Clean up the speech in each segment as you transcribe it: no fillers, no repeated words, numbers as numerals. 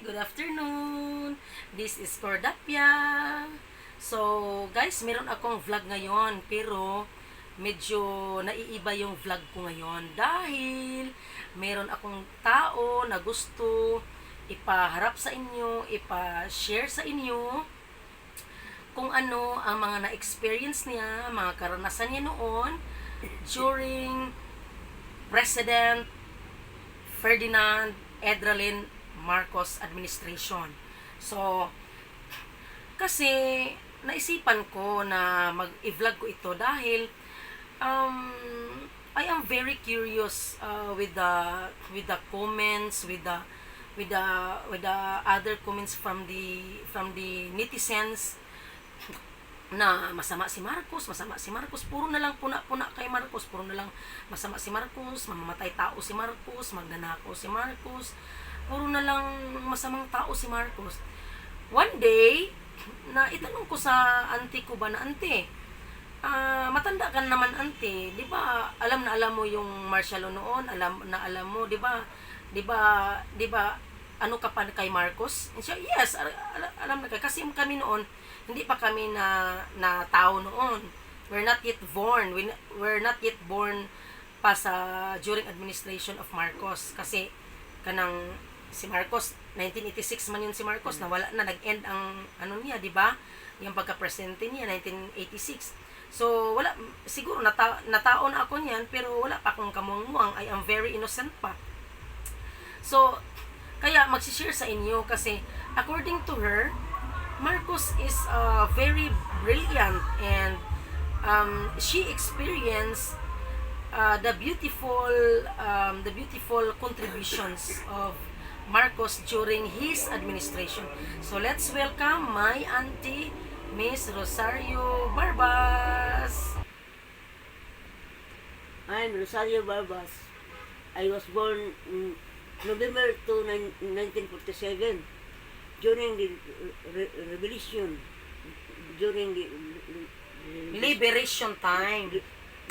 good afternoon. This is Cordapia. So, guys, meron akong vlog ngayon, pero medyo naiiba yung vlog ko ngayon dahil meron akong tao na gusto ipaharap sa inyo, ipa-share sa inyo kung ano ang mga na-experience niya, mga karanasan niya noon during President Ferdinand Edralin Marcos administration. So, kasi naisipan ko na mag-vlog ko ito dahil I am very curious with the comments, with the other comments from the netizens na masama si Marcos, puro na lang puna-puna kay Marcos, puro na lang masama si Marcos, mamamatay tao si Marcos, magnanakaw si Marcos, puro na lang masamang tao si Marcos. One day, na itanong ko sa auntie ko ba na, auntie, matanda ka naman auntie, di ba alam na alam mo yung martial law noon, alam mo, di ba ano ka pa kay Marcos? And siya, yes, alam na kasi kami noon, hindi pa kami na tao noon. We're not yet born. We're not yet born pa during administration of Marcos. Kasi kanang si Marcos, 1986 man yun si Marcos, na wala na, nag-end ang ano niya, di ba? Yung pagka-presidente niya, 1986. So, wala, siguro natao na ako niyan, pero wala pa akong kamungmuang. I am very innocent pa. So, kaya magsishare sa inyo kasi according to her, Marcos is very brilliant and she experienced the beautiful contributions of Marcos during his administration. So let's welcome my auntie, Miss Rosario Barbas. I'm Rosario Barbas. I was born November 2, 1947. During the revolution, during the liberation time,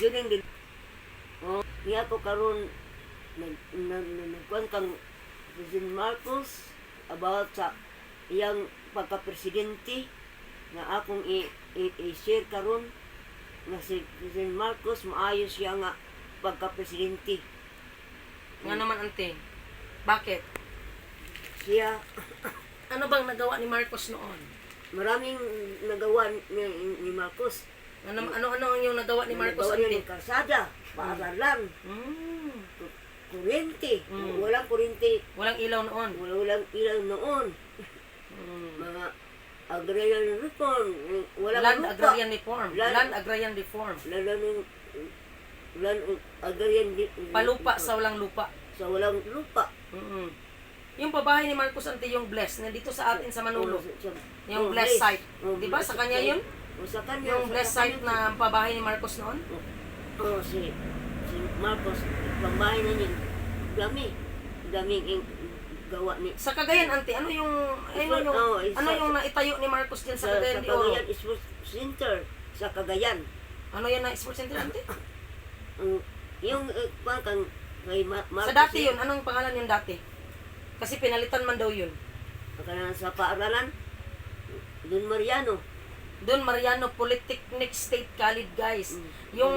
during the niya ko karon nagkuan kang President Marcos about sa iyang pagka-presidente nga akong i-share karon nga si President Marcos maayo siya nga pagka-presidente. Nga naman ante, bakit? Siya Ano bang nagawa ni Marcos noon? maraming nagawa ni Marcos. Ano yung nagawa ni Marcos nagawa niya ante? ng karsada, paaralan, kuryente. Walang kuryente. Walang ilaw noon. Walang ilaw noon. Mga agrarian reform. Walang Land lupa. agrarian reform. Land agrarian reform. Land agrarian Palupa sa walang lupa. sa walang lupa. Yung pabahay ni Marcos ante yung blessed na dito sa atin sa Manolo. Yung blessed site. Di ba sa kanya yun? Sa kanya. Yung blessed site na pabahay ni Marcos noon? Si Marcos, pambahay na niya. Daming gawa ni. Sa Cagayan ante, ano yung naitayo ni Marcos diyan sa Cagayan de Oro? Cagayan Sports Center sa Cagayan. Ano yan na sports center ante? Yung kang kay Marcos. Sa dati yun, anong pangalan yung dati? Kasi pinalitan man daw yun. Sa paaralan, Don Mariano. Don Mariano Polytechnic State College, guys. Yung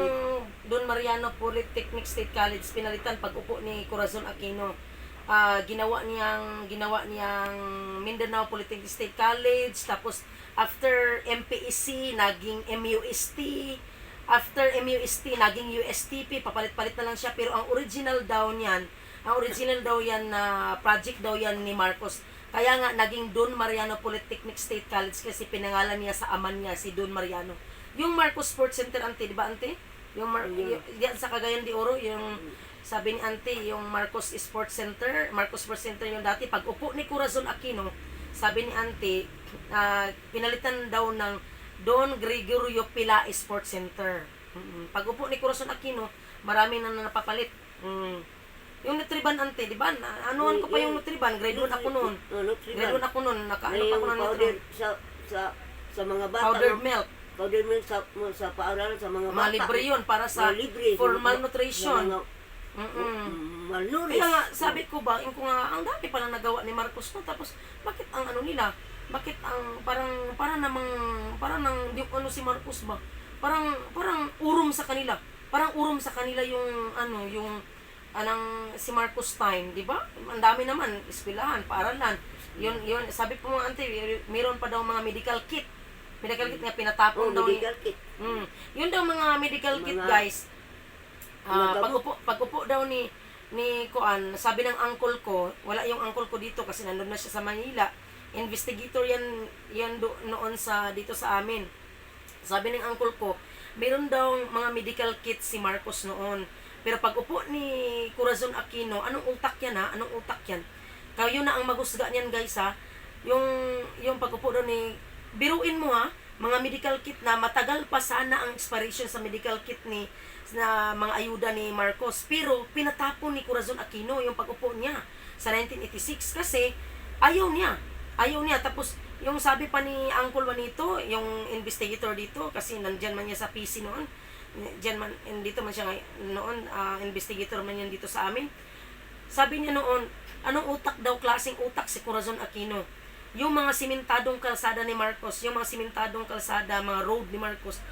Don Mariano Polytechnic State College pinalitan pag upo ni Corazon Aquino. Ginawa niyang Mindanao Polytechnic State College, tapos after MPEC naging MUST, after MUST naging USTP, papalit-palit na lang siya, pero ang original daw yan na project daw yan ni Marcos. Kaya nga naging Don Mariano Polytechnic State College kasi pinangalan niya sa aman niya, si Don Mariano. Yung Marcos Sports Center ante, di ba ante? Yung diyan sa Cagayan de Oro, yung sabi ni ante, yung Marcos Sports Center yung dati pag upo ni Corazon Aquino, sabi ni ante, pinalitan daw ng Don Gregorio Pila Sports Center. Pag upo ni Corazon Aquino, marami na napapalit. Yung Nutriban ante, di ba? Anuhan ko pa yung Nutriban, grade 1 ako noon. Grade 1 ako noon, nakaano pa ako ng powder Nutriban. sa mga bata. Powdered milk. Powdered milk sa paaralan sa mga bata. Mga libre yun para sa libre, for malnutrition. malnourished. Kaya nga, sabi ko ba, yung ko nga, ang dami palang nagawa ni Marcos no, tapos, bakit ang ano nila, bakit ang, parang di ano si Marcos ba, parang urom sa kanila, yung, anong, si Marcos time, di ba? Ang dami naman, eskwelahan, paaralan, yun, sabi po mga auntie, meron pa daw mga medical kit nga pinatapon daw ni, medical kit. yun daw mga medical kit Mga- guys. mga gamot. Pag-upo daw ni Kuan, sabi ng uncle ko, wala yung uncle ko dito kasi nandun na siya sa Manila. Investigator yan noon dito sa amin. Sabi ng uncle ko, meron daw mga medical kit si Marcos noon. Pero pag-upo ni Corazon Aquino, anong utak yan ha? Anong utak yan? Kayo na ang magusga niyan guys ha. Yung pag-upo daw ni, biruin mo ha, mga medical kit na matagal pa sana ang expiration sa medical kit na mga ayuda ni Marcos. Pero pinatapon ni Corazon Aquino yung pag-upo niya sa 1986 kasi ayaw niya. Tapos yung sabi pa ni Uncle Juanito, yung investigator dito, kasi nandyan man niya sa PC noon, dito man siya noon, investigator man yan dito sa amin. Sabi niya noon, anong utak daw, klaseng utak si Corazon Aquino? Yung mga simentadong kalsada ni Marcos, yung mga simentadong kalsada, mga road ni Marcos,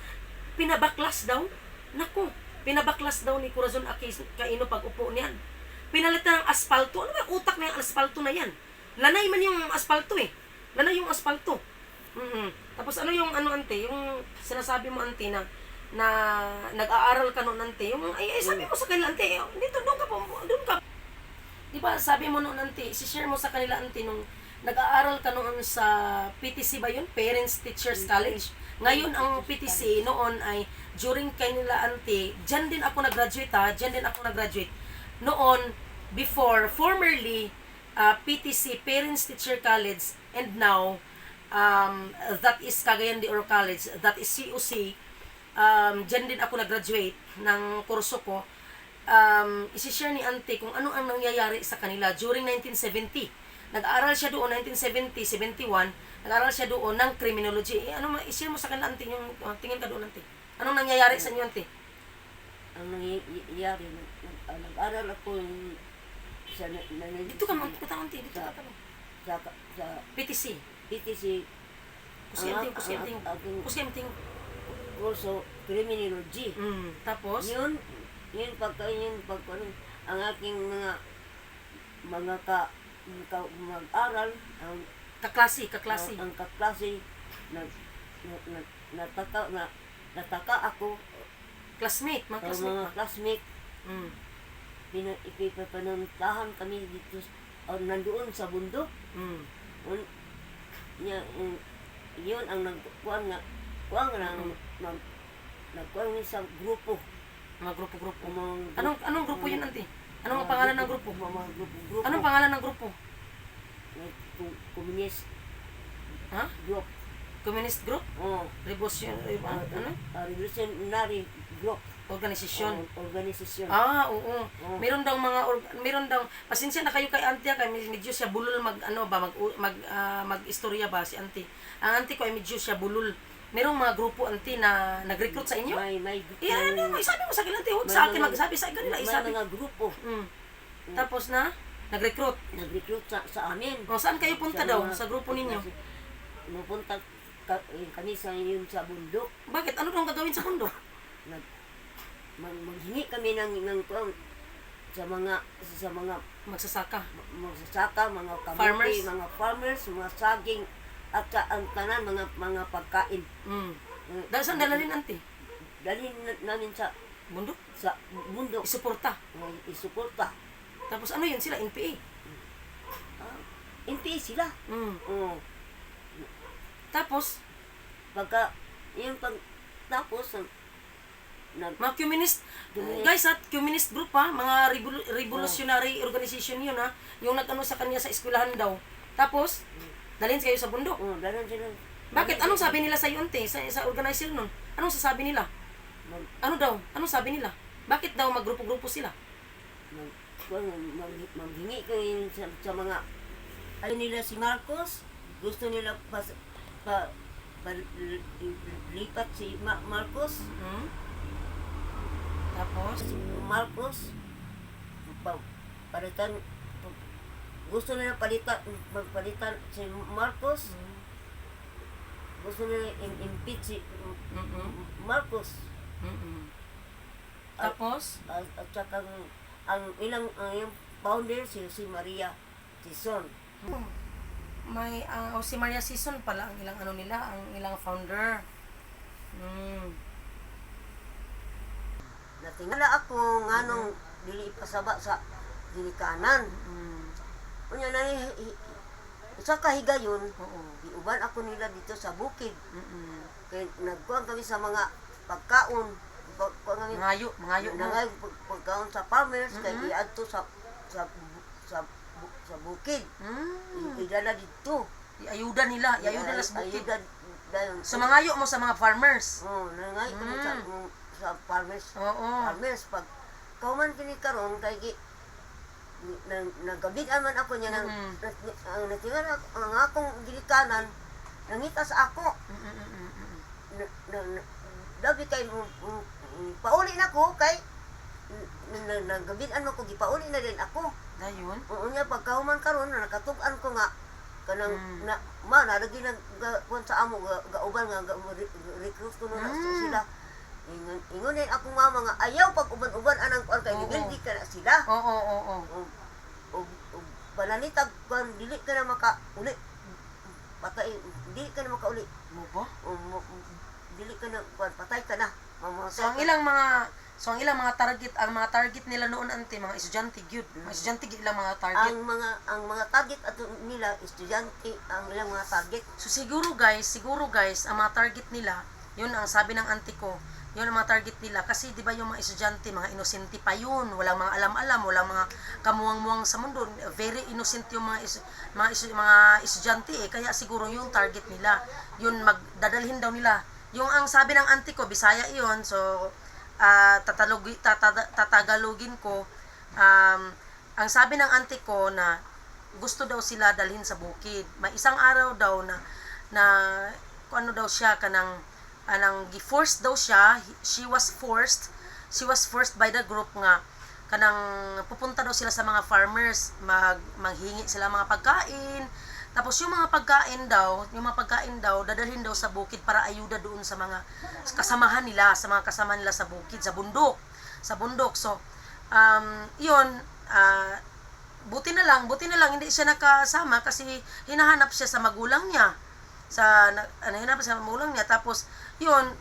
pinabaklas daw. Naku, pinabaklas daw ni Corazon Aquino pag-upo niyan. Pinalitan ng asfalto. Ano ba utak na yung asfalto na yan? Lanay man yung asfalto eh. Lanay yung asfalto. Tapos ano yung ante, yung sinasabi mo ante na nag-aaral ka noon ante, yung sabi mo sa kanila ante, dito doon ka. Di ba sabi mo noon ante, i-share mo sa kanila ante nung nag-aaral ka noon sa PTC ba yun? Parents Teachers College. Ngayon ang PTC noon ay during kanila ante, dyan din ako nag-graduate. Noon, formerly, PTC, Parents Teacher College, and now, that is Cagayan de Oro College, that is COC, dyan din ako nag-graduate ng kurso ko. Isi-share ni Auntie kung ano ang nangyayari sa kanila during 1970. Nag-aaral siya doon, 1970, 71, nag-aaral siya doon ng criminology. I-share mo sa kanila, Auntie, yung tingin ka doon, Auntie. Anong nangyayari sa inyo, Auntie? Ang nangyayari, nag-aral ako sa Dito ka, Auntie, dito ka tanong. sa PTC. PTC, Kusyemting. kurso criminology. Tapos? Yun ang aking mga mag-aral, ang Kaklase. ang kaklase, nataka ako, Classmate, mga ang classmate. mga classmate, Mm. ipipanuntahan kami dito, nandoon sa bundok. Mm. Yun ang nagkuhan sa grupo. Mga grupo-grupo. Mga Anong grupo yun, Auntie? Anong ang pangalan ng grupo? Mga grupo. Anong pangalan ng grupo? Communist Ha? group. Communist group? Oh, Revolutionary revolutionary group. Organisasyon. Organisasyon. Oo. Meron daw pasensya na kayo kay Auntie kay medyo siya bulol mag-istorya ba si Auntie. Ang Auntie ko ay medyo siya bulol. Merong mga grupo Auntie na nag-recruit sa inyo? May Isabi mo sa akin Auntie, huwag sa akin magsabi sa kanila, isabi. mga grupo. Tapos nag-recruit. Nag-recruit sa amin. O saan kayo punta daw sa grupo ninyo? Pupunta kami sa bundok. Bakit? Ano daw gagawin sa mundo? Maghingi kami ng sa mga Magsasaka. mga kamote, Farmers? mga farmers, mga saging at ang tanan mga pagkain. Dahil saan dalhin Auntie? Dalhin namin sa Bundok? bundok. Isuporta. Isuporta. Tapos ano yun sila? NPA? NPA sila. Oh. Tapos, tapos mga communist, guys communist group mga revolutionary organization yun yung nag-ano sa kanya sa eskwelahan daw. Tapos, dalhin kayo sa bundok. Dalhin sila. Bakit? Anong sabi nila sa Auntie? Sa organizer nun? Anong sasabi nila? Ano daw? Anong sabi nila? Bakit daw maggrupo-grupo sila? Maghingi kayo sa mga nila si Marcos, gusto nila lipat si Marcos. Tapos? Si Marcos palitan, gusto nila magpalitan si Marcos, gusto nila impeach si Marcos. Tapos, At saka ang yung founder si Maria Tison. may si Maria Sison pala ang ilang nila, ang ilang founder. Natingala ako nganong dili pasaba sa ginikanan. Unya na usa ka higayon, giuban ako nila dito sa bukid. Kay nagkuhan kami sa mga pagkaon. Mangayo mo. Nangay pagkaon sa farmers kay giadto sa bukid. Idala dito. Iayuda nila sa bukid. Ayuda dayon. So mangayo mo sa mga farmers. Nangay ko sa farmers. Farmers pag kauman kini karon kay nagabigan man ako niya nang natingan ang akong gilikanan nangita sa ako. Dabi kay pauli na ko kay nagabigan mo ko gipauli na din ako. Dayon. Unya pagkahuman karon nakatug-an ko nga kanang nalagi kun sa amo gauban nga recruit ko na sila. Ingon din ako mama nga ayaw pag uban-uban anang kuan kay gildi ka na sila. Oo. Bananitag kan dili ka na makauli. Patay dili ka na makauli. Mo ba? Dili ka na kuan patay ka na. So ang ilang mga target nila noon ante mga estudyante gyud. Mga estudyante gyud ilang mga target. Ang mga target ato nila estudyante ang ilang mga target. So siguro guys, ang mga target nila, yun ang sabi ng auntie ko, yun ang mga target nila. Kasi di ba yung mga estudyante, mga inosente pa yun. Walang mga alam-alam, walang mga kamuang-muang sa mundo. Very innocent yung mga estudyante eh. Kaya siguro yung target nila, yun magdadalhin daw nila. Yung ang sabi ng auntie ko, Bisaya yun. So, tatagalogin ko. Ang sabi ng auntie ko na gusto daw sila dalhin sa bukid. May isang araw daw na kung ano daw siya kanang gi-forced daw siya. She was forced by the group nga kanang pupunta daw sila sa mga farmers, manghingi sila mga pagkain. Tapos yung mga pagkain daw dadalhin daw sa bukid para ayuda doon sa mga kasamahan nila, sa mga kasama nila sa bukid, sa bundok. So yun, buti na lang hindi siya nakasama kasi hinahanap siya sa magulang niya. Hinahanap sa magulang niya. Tapos yun,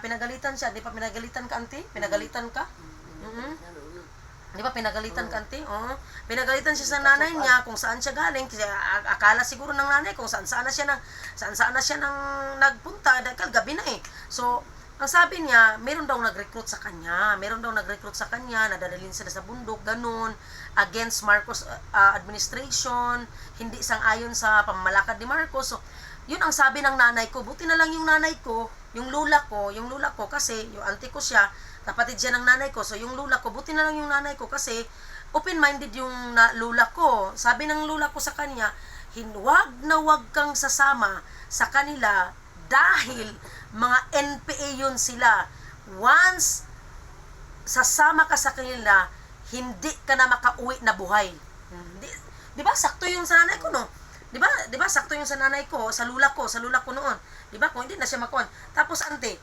pinagalitan siya. Di pa pinagalitan ka, auntie? Pinagalitan ka? Di ba pinagalitan ka, auntie? Pinagalitan siya sa nanay niya kung saan siya galing. Kasi akala siguro ng nanay kung saan na siya nagpunta dahil gabi na eh. So ang sabi niya, meron daw nag-recruit sa kanya, nadadalhin sila sa bundok, ganun, against Marcos administration, hindi sang-ayon sa pamamalakad ni Marcos. So, yun ang sabi ng nanay ko. Buti na lang yung nanay ko, yung lula ko kasi, yung auntie ko siya, kapatid siya ng nanay ko. So, yung lula ko, buti na lang yung nanay ko kasi, open-minded yung lula ko. Sabi ng lula ko sa kanya, wag kang sasama sa kanila dahil mga NPA yun sila. Once sasama ka sa kanila, hindi ka na makauwi na buhay. Di ba sakto yung sa nanay ko, no? Di ba sakto yung sa nanay ko, sa lula ko noon. Di ba kung hindi na siya makuha. Tapos ante,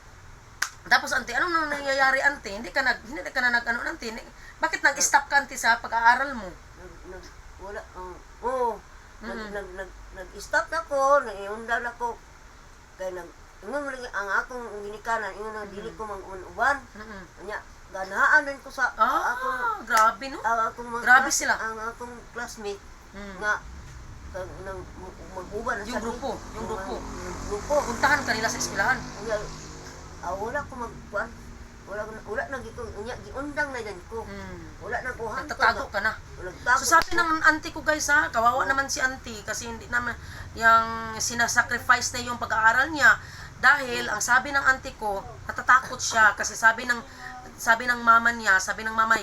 anong nangyayari ante? Hindi ka na nag-ano ante? Bakit nag-stop ka ante sa pag-aaral mo? Nag-stop na ko, nag-iundan ako. Kaya ang akong ginikanan, dili ko mang-uban. Kanya, ganahan din ko sa akong... Grabe, no? Grabe sila. Ang akong classmate, nga, mag-uban na yung grupo. Puntahan ka nila sa eskwelahan. Wala ko mag-uban. Wala na giundang na yan ko. Wala na kuhan ko. Nagtatago ka na. So sabi ng auntie ko guys kawawa naman si auntie kasi hindi naman yung sinasacrifice na yung pag-aaral niya dahil ang sabi ng auntie ko natatakot siya kasi sabi ng mama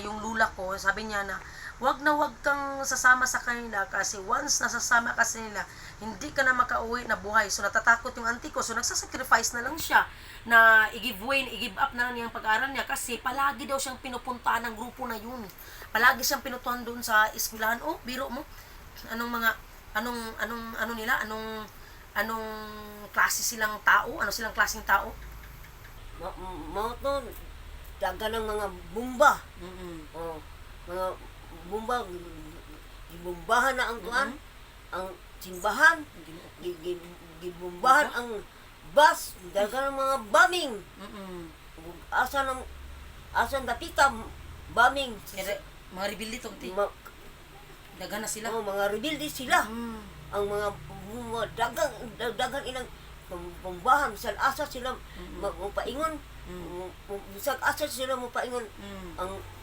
yung lula ko, sabi niya na wag na wag kang sasama sa kanila kasi once nasasama ka sa nila, hindi ka na makauwi na buhay. So natatakot yung auntie ko. So nagsasacrifice na lang siya na i-give way, i-give up na lang yung pag-aaral niya kasi palagi daw siyang pinupuntahan ng grupo na yun. Palagi siyang pinutuhan doon sa eskwelahan. Oh, biro mo. Anong klase silang tao? Ano silang klaseng tao? Mao to daga ng mga bomba. Oh, mga bomba gibombahan na ang kuan, ang simbahan, gibombahan ang bus, daga ng mga bombing. Asa dapita bombing. Mga rebelde tong ti. Daga na sila. Mga rebelde sila. Ang mga dagang ilang pambahan bisan asa sila mapaingon, bisan asa sila mapaingon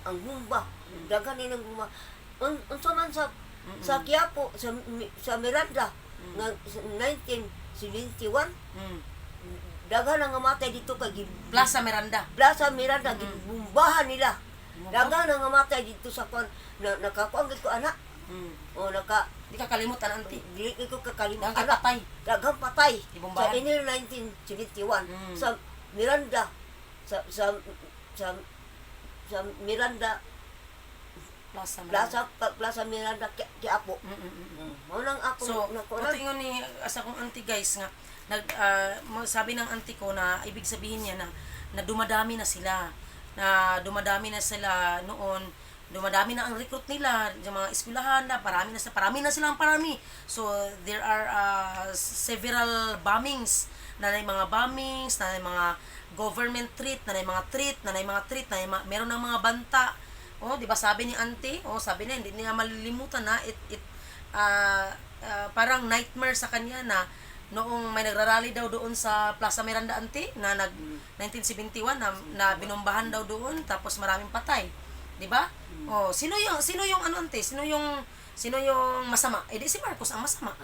ang bomba, dagan nilang bomba. Unsa man sa Quiapo, sa Miranda nga 1971, dagan nga matay dito kay Plaza Miranda. gibombahan nila. Dagan nga matay dito sa kon nakakuan ko anak. O Di ka kalimutan, auntie. Dili ko kakalimutan. Dagang patay. Dagang patay. Ibombahan. Sa Enero 1971 sa Miranda sa Miranda Plaza Miranda Quiapo. Mo nang ako So, nakuha. ingon ni asa kong auntie guys nga sabi ng auntie ko na ibig sabihin niya na dumadami na sila. Na dumadami na sila noon. Dumadami na ang recruit nila sa mga eskwelahan na parami na silang parami. So there are several bombings na mga bombings, na mga government treat, na mga treat, meron ng mga banta. Oh, di ba sabi ni auntie? Oh, sabi niya hindi niya malilimutan na parang nightmare sa kanya na noong may nagrarally daw doon sa Plaza Miranda auntie na 1971 na binombahan daw doon tapos maraming patay. 'Di ba? Oh, sino yung ano ante? Sino yung masama? Eh di si Marcos ang masama.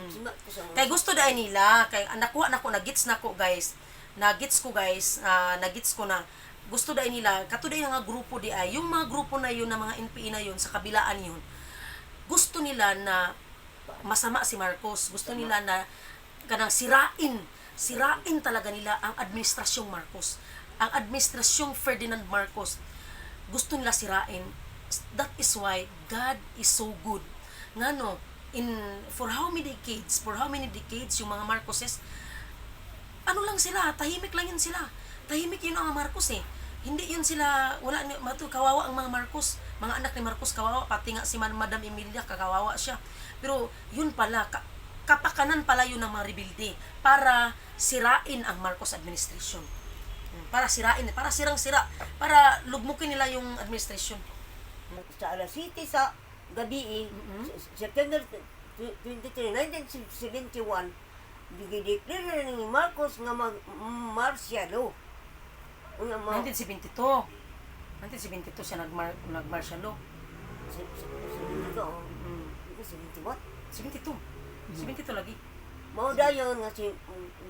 Si Marcos ang Kay gusto dai nila, kay nakuha nako nagits nako guys. Nagits ko na gusto dai nila kato dai nga grupo di ay yung mga grupo na yun na mga NPA na yun sa kabilaan yun. Gusto nila na masama si Marcos. Gusto nila na kanang sirain talaga nila ang administrasyong Marcos. Ang administrasyong Ferdinand Marcos. Gusto nila sirain. That is why God is so good. Ngano, for how many decades yung mga Marcoses, ano lang sila, tahimik lang yun sila. Tahimik yun ang mga Marcos eh. Hindi yun sila, kawawa ang mga Marcos. Mga anak ni Marcos kawawa, pati nga si Madam Emilia, kakawawa siya. Pero yun pala, kapakanan pala yun ng mga rebelde para sirain ang Marcos administration. Para sirang-sira, para lugmukin nila yung administration. sa alas 7 sa gabi, September 23, 1971, gideclare ni Marcos nga martialo. 1972 siya nag-martial law. 72 lagi. Mao dayon nga si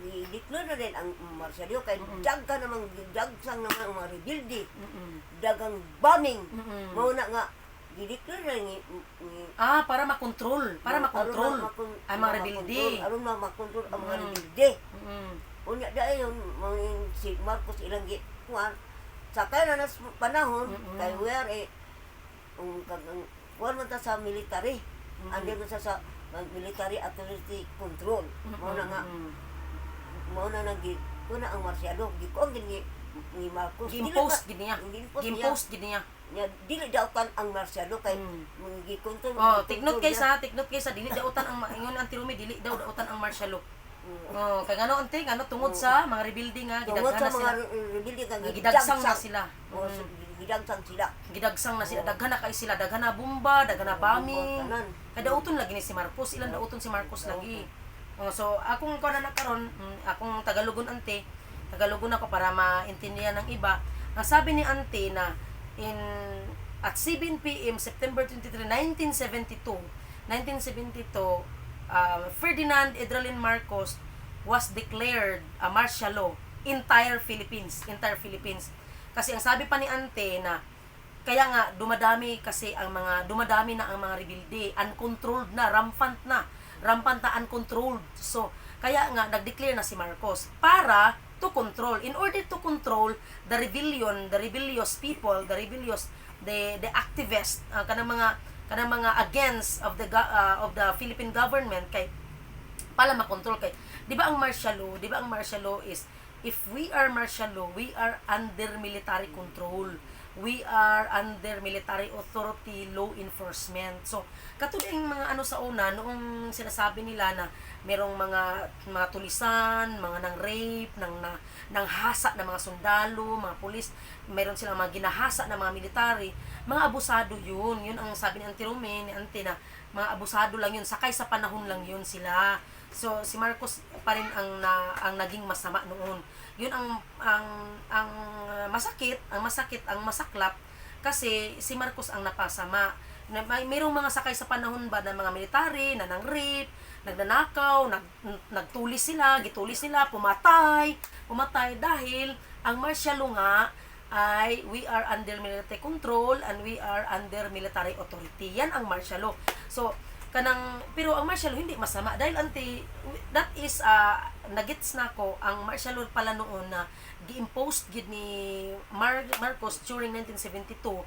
gideclare na rin ang martialo kay daghan namang dagsang naman ang mga rebelde. Dagang bombing. Mao na nga gideclare na ni Para makontrol ang mga rebelde. Aron makontrol ang mga rebelde. Unya dayon si Marcos ilang kuan sakay na nas panahon kay where kuan man ta sa military. Andi man sa military authority control. Mao na nagi kuna ang marsyalo gikuan gini ni Marcos Gimpose gid niya. nya dili dautan ang marsyalo kay gikontrol. Tiknot kaysa dili dautan ang ingon ang tirumi dili dautan ang martial law. Kay ngano ante tungod sa mga rebelde nga gidaghan na sila. Gidagsang na sila. Gidagsang na sila. Daghan na kay sila, daghan na bomba, daghan na bombing. Kada uton lagi ni si Marcos, ilan dauton si Marcos lagi. So akong kuan na karon, akong Tagalogon ante, Tagalogon ako para maintindihan ng iba. Ang sabi ni ante na at 7 p.m. September 23, 1972, Ferdinand Edralin Marcos was declared a martial law entire Philippines. Kasi ang sabi pa ni ante na kaya nga dumadami na ang mga rebelde, uncontrolled na, rampant na uncontrolled. So kaya nga nag-declare na si Marcos para to control, in order to control the rebellious people, the activists, kanang mga against of the Philippine government, kay pala makontrol kay, di ba ang martial law is, if we are martial law, we are under military control, we are under military authority, law enforcement. So katulad yung mga sa una noong sinasabi nila na merong mga tulisan, mga nang rape, nang hasa ng mga sundalo, mga pulis, meron silang mga ginahasa ng mga military, mga abusado yun ang sabi ni Auntie Rome, ni Auntie, na mga abusado lang yun, sakay sa panahon lang yun sila. So si Marcos pa rin ang naging masama noon. Yun ang masakit, ang masaklap, kasi si Marcos ang napasama. Mayroong mga sakay sa panahon ba ng mga military na nang rape, nagnanakaw, gitulis sila, pumatay dahil ang martial law nga ay we are under military control and we are under military authority. Yan ang martial law. So pero ang martial law hindi masama dahil that is nagets na ko ang martial law pala noon na gi-imposed gid ni Marcos during 1972.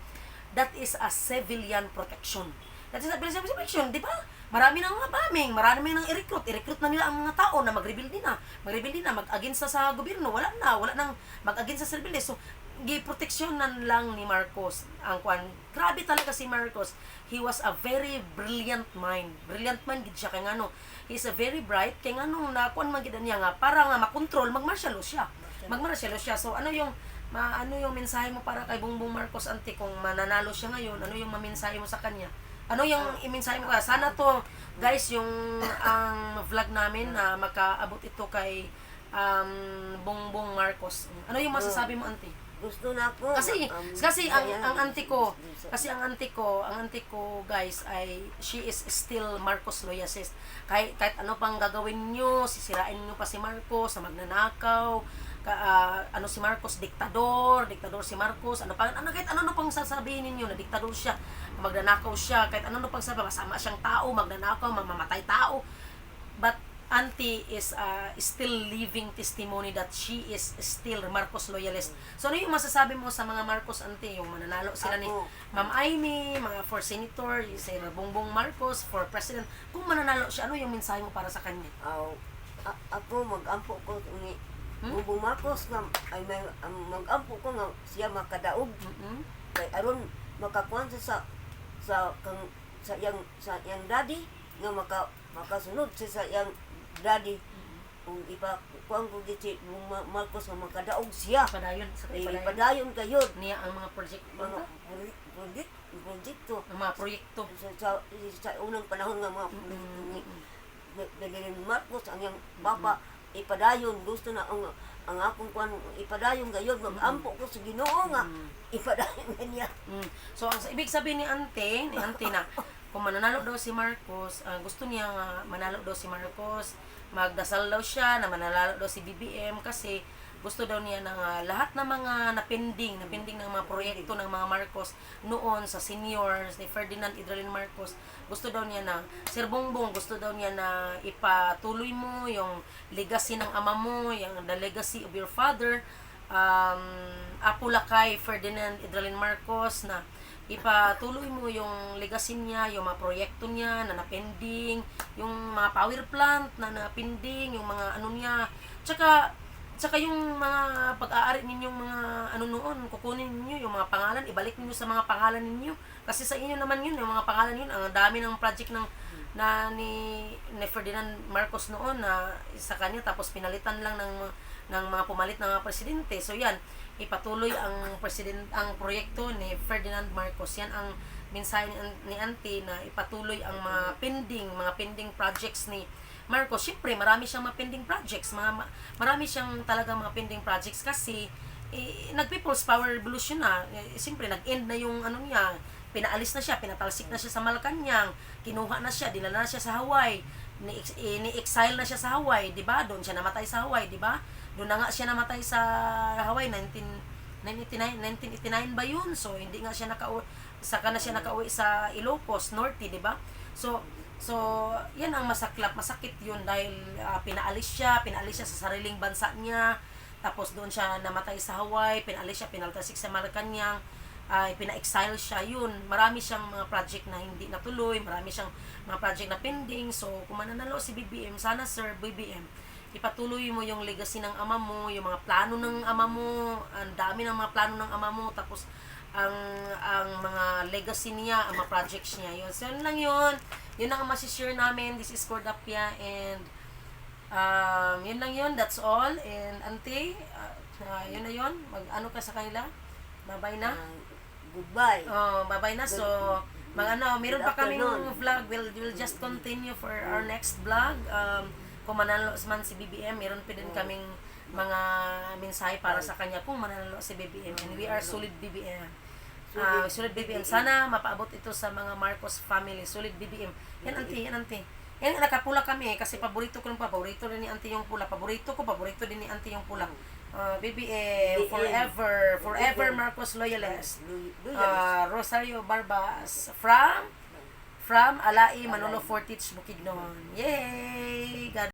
That is a civilian protection. That is a civilian protection, di ba? Marami nang mga bombing, marami nang i-recruit na nila ang mga tao na mag-rebelde na, mag-against sa gobyerno, wala nang mag-against sa rebelde. So giproteksyonan lang ni Marcos ang kwan. Grabe talaga si Marcos. He was a very brilliant mind gid siya, kay ngano he's a very bright, kay ngano na kwan man gid niya nga para nga makontrol, magmartial law siya. So ano yung mensahe mo para kay Bongbong Marcos, Auntie, kung mananalo siya ngayon? Ano yung mensahe mo sa kanya? Ano yung imensahe mo? Sana to, guys, yung ang vlog namin na makaabot ito kay Bongbong Marcos. Ano yung masasabi mo, Auntie? Gusto na ko. Kasi ang auntie ko, guys, ay she is still Marcos loyalist. Kahit ano pang gagawin niyo, sisirain niyo pa si Marcos na magnanakaw, si Marcos diktador si Marcos, kahit ano pang sasabihin ninyo na diktador siya, magnanakaw siya, kahit ano pang sabi, masama siyang tao, magnanakaw, mamamatay tao. But Auntie is still living testimony that she is still Marcos loyalist. So ano yung masasabi mo sa mga Marcos, Auntie, yung mananalo sila ni Ma'am Amy, mga for senator, si Bongbong Marcos for president, kung mananalo siya, ano yung mensahe mo para sa kanya? Ako mag-ampo ko ni Bongbong Marcos nga ay mag-ampo ko nga siya makadaog. Kay aron makakuan sa yang daddy nga makasunod sa yang daddy. Kung kuan ko giti Marcos nga makadaog siya. Padayon kayo Niya ang mga proyekto. Ang mga proyekto. Sa unang panahon nga mga Marcos ang yang papa ipadayon, gusto na ang akong kuan ipadayon gayon, mag-ampo ko sa Ginoo nga ipadayon niya. So ang ibig sabihin ni Auntie na kung mananalo daw si Marcos, gusto niya nga manalo daw si Marcos, magdasal daw siya na mananalo daw si BBM, kasi gusto daw niya na lahat ng mga napending ng mga proyekto ng mga Marcos noon sa seniors ni Ferdinand Idralin Marcos. Gusto daw niya na, Sir Bongbong, gusto daw niya na ipatuloy mo yung legacy ng ama mo, yung the legacy of your father, Apo Lakay Ferdinand Idralin Marcos, na ipatuloy mo yung legacy niya, yung mga proyekto niya na napending, yung mga power plant na napending, yung mga ano niya, tsaka yung mga pag-aari ninyong mga noon, kukunin niyo yung mga pangalan, ibalik niyo sa mga pangalan ninyo. Kasi sa inyo naman yun, yung mga pangalan yun, ang dami ng project ni Ferdinand Marcos noon na sa kanya, tapos pinalitan lang ng mga pumalit ng mga presidente. So yan, ipatuloy ang proyekto ni Ferdinand Marcos. Yan ang mensahe ni Auntie, na ipatuloy ang mga pending projects ni Marcos. Siyempre, marami siyang mga pending projects. Marami siyang talaga mga pending projects kasi nag-People's Power Revolution na. Siyempre, nag-end na yung niya. Pinaalis na siya, pinatalsik na siya sa Malacanang, kinuha na siya, dinala na siya sa Hawaii, ni-exile na siya sa Hawaii, di ba? Doon siya namatay sa Hawaii, di ba? Doon na nga siya namatay sa Hawaii, 1989 ba yun? So, hindi nga siya nakauwi, saka na siya nakauwi sa Ilocos Norte, di ba? So, yan ang masakit yun dahil pinaalis siya sa sariling bansa niya, tapos doon siya namatay sa Hawaii, pinaltasik sa Malacanang, pina-exile siya, yun. Marami siyang mga project na hindi natuloy, marami siyang mga project na pending. So, kung mananalo si BBM, sana Sir BBM, ipatuloy mo yung legacy ng ama mo, yung mga plano ng ama mo, ang dami ng mga plano ng ama mo, tapos ang mga legacy niya, ang mga projects niya, yun. So, yun lang yun. Yun ang masishare namin. This is Cordapia, and yun lang yun. That's all. And auntie, yun na yun. Mag-ano ka sa kanila? Bye-bye na? Goodbye. Oh, bye-bye na. So, meron pa kaming afternoon. vlog. We'll just continue for our next vlog. Kung manalo man si BBM, meron pa din kaming mga mensahe para sa kanya kung manalo si BBM. And we are solid BBM. Solid BBM. Sana mapaabot ito sa mga Marcos family. Solid BBM. Yan, auntie. Yan, nakapula kami kasi paborito ko ng paborito din ni auntie yung pula. Paborito din ni auntie yung pula. BBM, forever Marcos loyalist. Rosario Barbas from Alai, Manolo Fortich, Bukidnon. Yay!